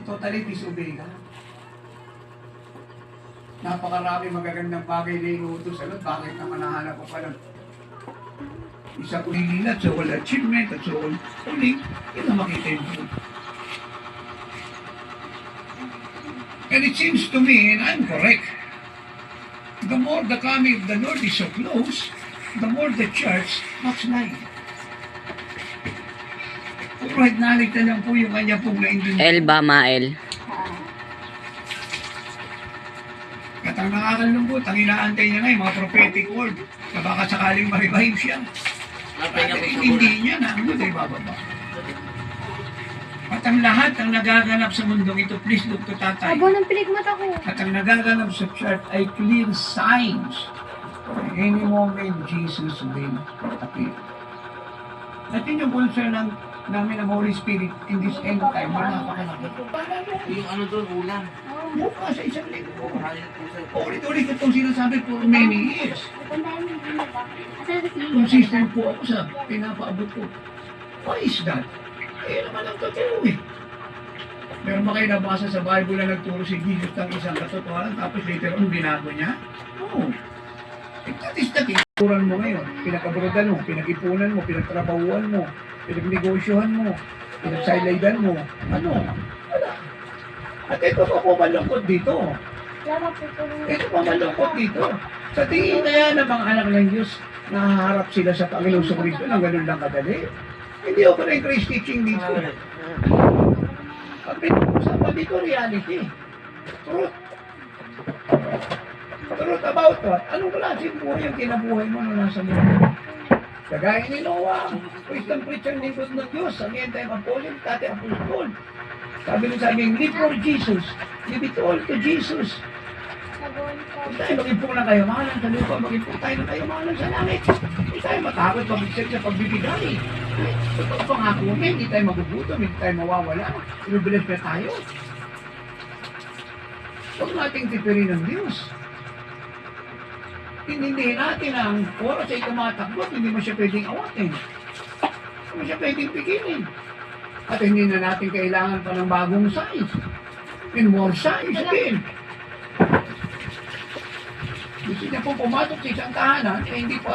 Totally disobey ka. Napakarami magagandang bagay na inuutos sa Lord. Bakit naman nahanap ko pa ng isa ko nila, so all achievement, at so all huling, yun na makita yung Lord. And it seems to me, and I'm correct, the more the coming of the Lord is so close, the more the church must lie. Puro acknowledge na lang po yung kanya pong naintindihan. Elba Mael. At ang nakakalungkot, ang inaantay niya ngayon, mga prophetic word, na baka sakaling ma-revive siya. At hindi niya na, ano tayo bababa. At ang lahat ang nagaganap sa mundong ito, please look to tatay. Abo ng pinigmata ko. At ang nagaganap sa church ay clear signs. Any moment, Jesus will appear. At yun yung concern namin ng Holy Spirit in this end time, na napakalaki. Yung ano doon, ulam. Mukha sa isang linggo. Ulit-ulit ko itong sinasabi for many years. Consistent po ako sa pinapaabot ko. Why is that? Eh naman ang totoo eh. Meron ba kayo nabasa sa Bible na nagturo si Jesus ng isang katotohanan tapos later on binago niya? No. That is the thing. Pinagpuran mo ngayon, pinagkabrodan mo, pinag-ipunan mo, pinagtrabahuan mo, pinagnegosyohan mo, pinagsideline mo. Ano? Wala. At ito pa po malungkot dito. Ito pa malungkot dito. Sa tingin kaya ng mga anak ng Diyos, nahaharap sila sa Panginoon sa Kristo ng ganun lang kadali. Hindi ako na yung Christ teaching dito. Ang pinag-usapan dito, reality. Truth. Truth about what? Anong klaseng buhay ang kinabuhay mo nung nasa mundo? Kagaya ni Noah, Christian preacher lingkod ng Diyos, ang end time apostle, dati apostol. Sabi live for Jesus. Give it all to Jesus. Kung tayo mag-impong na kayamanan sa lupa, mag-impong tayo na kayamanan sa langit. Hindi tayo matakot pag-isip sa pagbibigay. Ito pangako mo, hindi tayo magugutom, hindi tayo mawawala. Ibibilis na tayo. Huwag nating tipirin ng Diyos. Hindi natin ang oras ay tumatakbo at hindi mo siya pwedeng awatin. Hindi mo siya pwedeng pigilin. At hindi na natin kailangan pa ng bagong size. And more size again. Gusto niya po pumatok sa isang tahanan, eh hindi po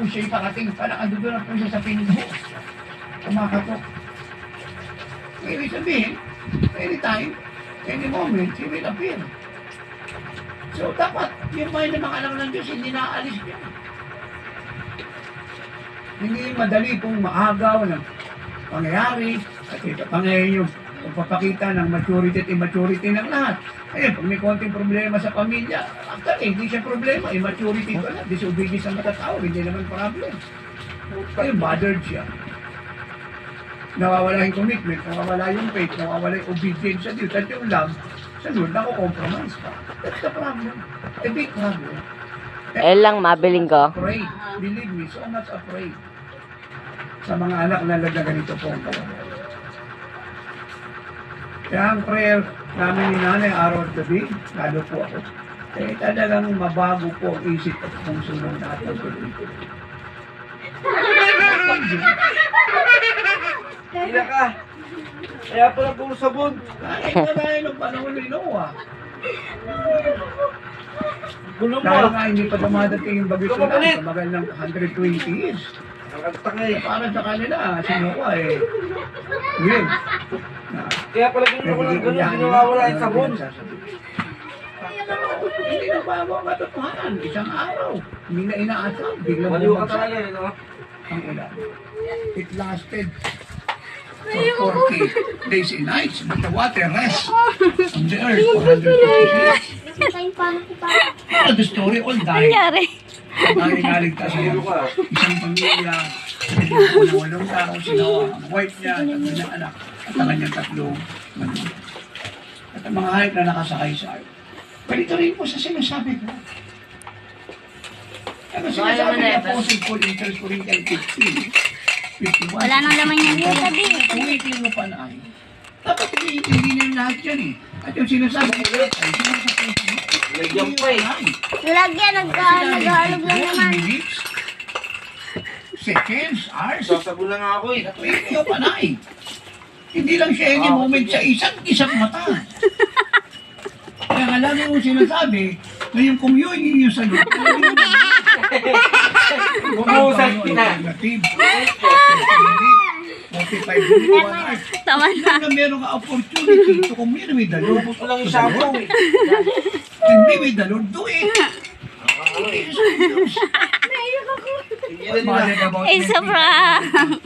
siya iparating. Parang ando na po siya sa pinto. Kumakatok. Ibig sabihin, anytime, any moment, he will appear. So dapat, yung mind ng mga anak ng Diyos, hindi naaalis niya. Hindi madali pong maagaw ng pangyayari. At ito pangyayari yung pagpapakita ng maturity at immaturity ng lahat. Ayun, pag may konting problema sa pamilya, actually, hindi siya problema. Immaturity ko na. Disobedience ang matatao. Hindi naman problem. Ayun, bothered siya. Nawawala yung commitment, nawawala yung faith, nawawala yung obedience sa Diyos. At yung love, sa Lord, compromise pa. That's the problem. A big problem. Lang, mabiling ko. Afraid. Believe me, so much afraid. Sa mga anak na ganito po ang kalagayan. Kaya ang prayer namin ni Nanay araw at gabi, lalo po ako, eh talagang mabago po ang isip at puso ng natin sa dito. Hila ka. Kaya pala puro sabon. Kahit na dahil ng panahon ni Noah. Gulong Dahil mo. nga hindi pa dumadating yung bagyo sa lang, sa magal ng 120 years. Nakatangay. Para sa kanila, si Noah eh, weird. Kaya pala ganun, ginawawala yung sabon. Hindi na bago ang katotohanan. Isang araw. Hindi na inaasam. Biglang Maliw ka bumagsak talaga eh, no? ang ulan. It lasted for 40 days and nights. But the water rests on the earth for 150 years. The story all died. Nangyari. Naligtas niya. Isang pamilya. Yung walong tao. Sinawa ang wife niya. Ang kanyang anak. At ang kanyang tatlong ano. At ang mga hayop na nakasakay sa akin. Ganito rin po sa sinasabi ko. Ano sinasabi ni Apostle Paul in 1 Corinthians 15? Wala nang laman yan yung sabi. Kung itingo pa na ay, dapat hindi nila lahat yan eh. At yung sinasabi nila ay sinasabi nila. Lagyan pa eh. Lagyan, naghalog lang naman. Minutes, seconds, hours. Sasabon lang ako eh. Itingo pa na eh. Hindi lang siya any moment sa isang mata. Kaya nga lagi ko sinasabi, na yung communion yung sagot. Bumuhusan na. Alternative. 45 minutes, 1 hour. Tama Hindi na meron ka opportunity to commune with the Lord. Gusto lang yung shampoo eh. And be with the Lord, do it. Tigilan nila. It's a prank.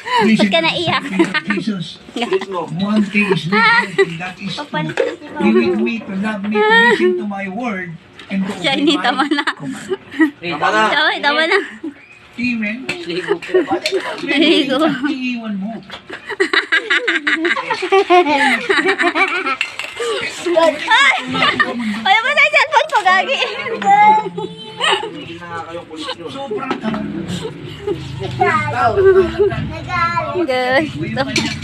Ba't ka naiyak? Jesus. Bilis mo. One thing is needed, and that is to be with me, to love me, to listen to my word, and to Siya, obey hindi, my tama na. command. Tama na. Tama na. Amen? Ligo. Iiwan mo. Ay, ba sa cellphone ko, gagi? Tumigil na nga kayong kulit nyo. Sobrang Guys. Yung kanyang